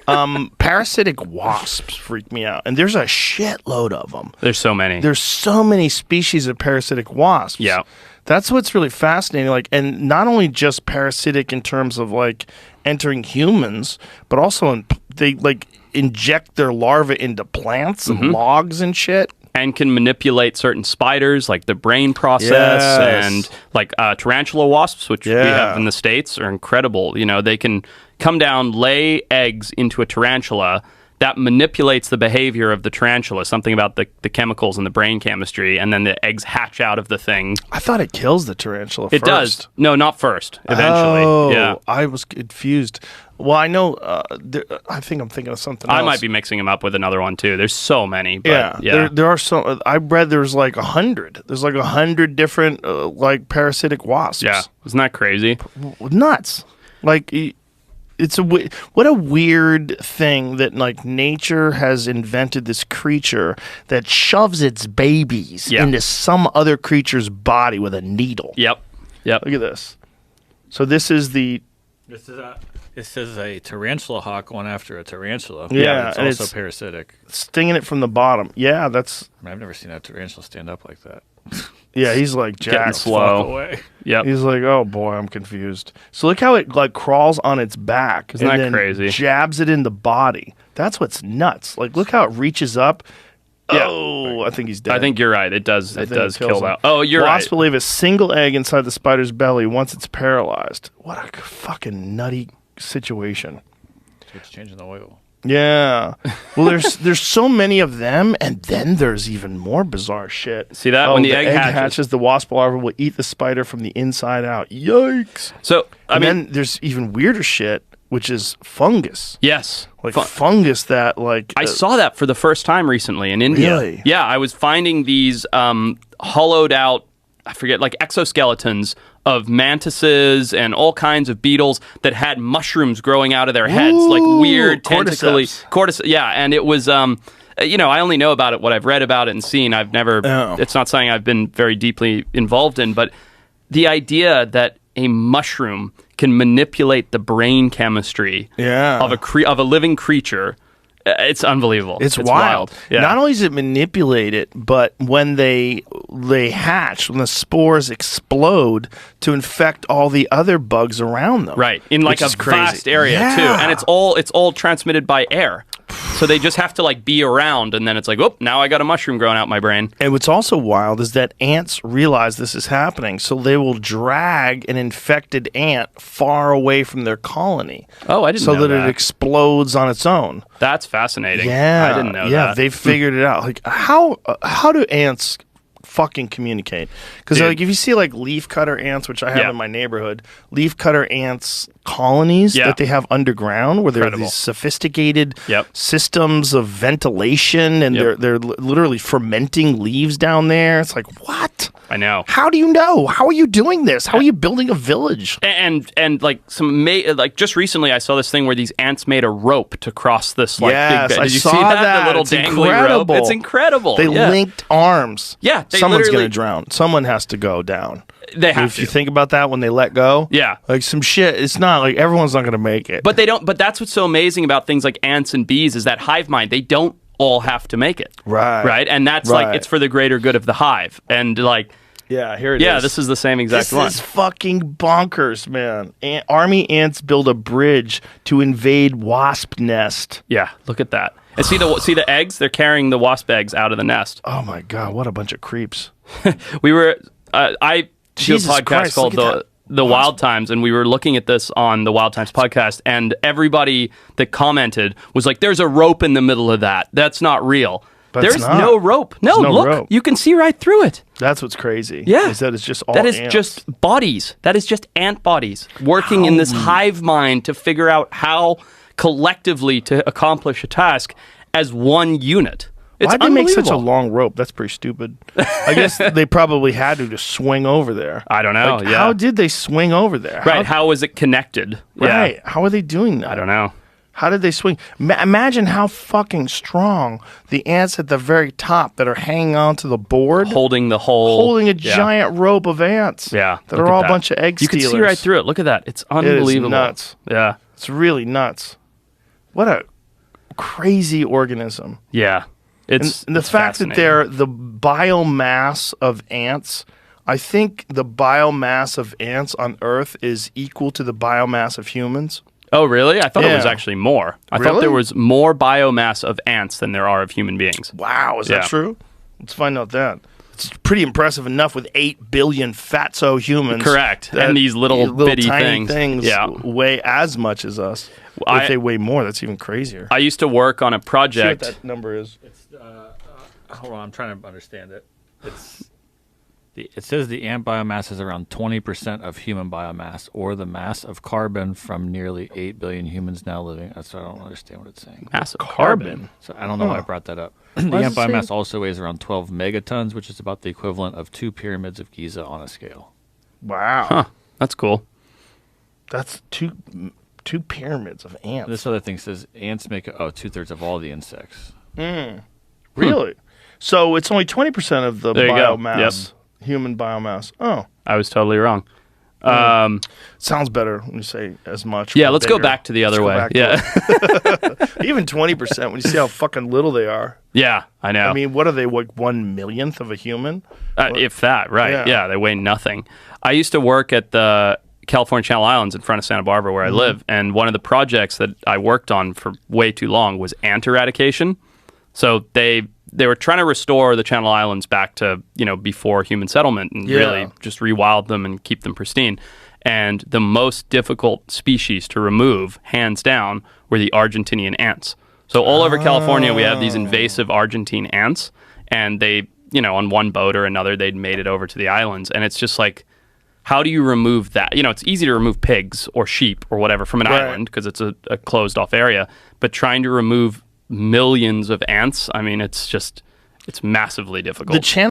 Parasitic wasps freak me out, and there's a shitload of them. There's so many. There's so many species of parasitic wasps. Yeah. That's what's really fascinating. Like, and not only just parasitic in terms of like entering humans, but also they like inject their larvae into plants and logs and shit. And can manipulate certain spiders, like the brain process, and like tarantula wasps, which we have in the States, are incredible. You know, they can come down, lay eggs into a tarantula that manipulates the behavior of the tarantula, something about the chemicals and the brain chemistry, and then the eggs hatch out of the thing. I thought it kills the tarantula first. It does. No, not first. Eventually. Oh, yeah. I was confused. Well, I know, I think I'm thinking of something else. I might be mixing them up with another one, too. There's so many. But there are some. I read there's like 100. There's like 100 different, like, parasitic wasps. Yeah. Isn't that crazy? Nuts. Like, what a weird thing that, like, nature has invented this creature that shoves its babies into some other creature's body with a needle. Yep. Look at this. So this is the... This is a tarantula hawk going after a tarantula. Yeah, it's and also it's parasitic. stinging it from the bottom. Yeah, that's... I mean, I've never seen a tarantula stand up like that. Yeah, he's like getting jacked. slow. Yep. He's like, oh boy, I'm confused. So look how it like crawls on its back. Isn't and that then crazy? Jabs it in the body. That's what's nuts. Like, look how it reaches up. Yeah. Oh, I think he's dead. I think you're right. It does kill him. that. Oh, you're right. Wasps will leave a single egg inside the spider's belly once it's paralyzed. What a fucking nutty situation. It's changing the oil. Yeah. Well, there's so many of them, and then there's even more bizarre shit. See that? When the egg hatches, the wasp larva will eat the spider from the inside out. Yikes. So, I mean, then there's even weirder shit, which is fungus. Yes. Like fungus that, like... I saw that for the first time recently in India. Really? Yeah, I was finding these hollowed out, I forget, like exoskeletons of mantises and all kinds of beetles that had mushrooms growing out of their heads, like weird tentacly cordyceps. Yeah, and it was, you know, I only know about it what I've read about it and seen. I've never, it's not something I've been very deeply involved in, but the idea that a mushroom can manipulate the brain chemistry of a living creature. It's unbelievable. It's wild. Yeah. Not only does it manipulate it, but when they hatch, when the spores explode to infect all the other bugs around them. Right. In like a vast area too. And it's all transmitted by air. So they just have to like be around, and then it's like, oh, now I got a mushroom growing out my brain. And what's also wild is that ants realize this is happening, so they will drag an infected ant far away from their colony. Oh, I didn't know that. So that it explodes on its own. That's fascinating. Yeah. I didn't know that. Yeah, they figured it out. Like, how do ants fucking communicate? Because like if you see like leafcutter ants, which I have in my neighborhood, leafcutter ants colonies that they have underground, where there are these sophisticated systems of ventilation, and they're literally fermenting leaves down there. It's like, what? I know. How do you know? How are you doing this? How are you building a village? And like like just recently, I saw this thing where these ants made a rope to cross this like big bed. Did you see that? The little dangly rope. It's incredible. They linked arms. Yeah, someone's going to drown. Someone has to go down. They have to. If you think about that when they let go, like some shit. It's not like everyone's not going to make it. But they don't. But that's what's so amazing about things like ants and bees is that hive mind. They don't all have to make it. Right. And that's like it's for the greater good of the hive. And like. Yeah, here it is. Yeah, this is the same exact one. This is fucking bonkers, man. Army ants build a bridge to invade wasp nest. Yeah, look at that. And see the eggs? They're carrying the wasp eggs out of the nest. Oh my god, what a bunch of creeps. We were I do a podcast called The Wild Times, and we were looking at this on the Wild Times podcast, and everybody that commented was like, "There's a rope in the middle of that. That's not real." There's no rope. No, look, rope. You can see right through it. That's what's crazy. Yeah. Is that it's just all That is ants. just bodies. That is just ant bodies working in this hive mind to figure out how collectively to accomplish a task as one unit. It's Why'd they make such a long rope? That's pretty stupid. I guess they probably had to just swing over there. I don't know. Like, how did they swing over there? Right. How was it connected? Right. Yeah. How are they doing that? I don't know. How did they swing? Imagine how fucking strong the ants at the very top that are hanging onto the board. Holding a giant rope of ants. Yeah. That are all a bunch of egg stealers. You can see right through it. Look at that. It's unbelievable. It is nuts. Yeah. It's really nuts. What a crazy organism. Yeah. And the fact that they're the biomass of ants, I think the biomass of ants on Earth is equal to the biomass of humans. Oh, really? I thought it was actually more. I thought there was more biomass of ants than there are of human beings. Wow, is that true? Let's find out that. It's pretty impressive enough with 8 billion fatso humans. Correct. And these little bitty tiny things weigh as much as us. If they weigh more, that's even crazier. I used to work on a project. See what that number is. It's, hold on, I'm trying to understand it. It says the ant biomass is around 20% of human biomass, or the mass of carbon from nearly 8 billion humans now living. So I don't understand what it's saying. Mass of carbon? So I don't know why I brought that up. The ant biomass also weighs around 12 megatons, which is about the equivalent of 2 pyramids of Giza on a scale. Wow. Huh. That's cool. That's two pyramids of ants. This other thing says ants make 2/3 of all the insects. Really? So it's only 20% of the biomass, human biomass. Oh. I was totally wrong. Sounds better when you say as much. Yeah, let's go back to the other way. Yeah. Even 20% when you see how fucking little they are. Yeah, I know. I mean, what are they, like 1/1,000,000th of a human? If that, right. Yeah, they weigh nothing. I used to work at the California Channel Islands in front of Santa Barbara where I live, and one of the projects that I worked on for way too long was ant eradication. So they were trying to restore the Channel Islands back to, before human settlement and really just rewild them and keep them pristine. And the most difficult species to remove, hands down, were the Argentinian ants. So all over California, we have these invasive Argentine ants, and they, on one boat or another, they'd made it over to the islands. And it's just like, how do you remove that? It's easy to remove pigs or sheep or whatever from an island because it's a closed off area, but trying to remove millions of ants, I mean, it's massively difficult. The channel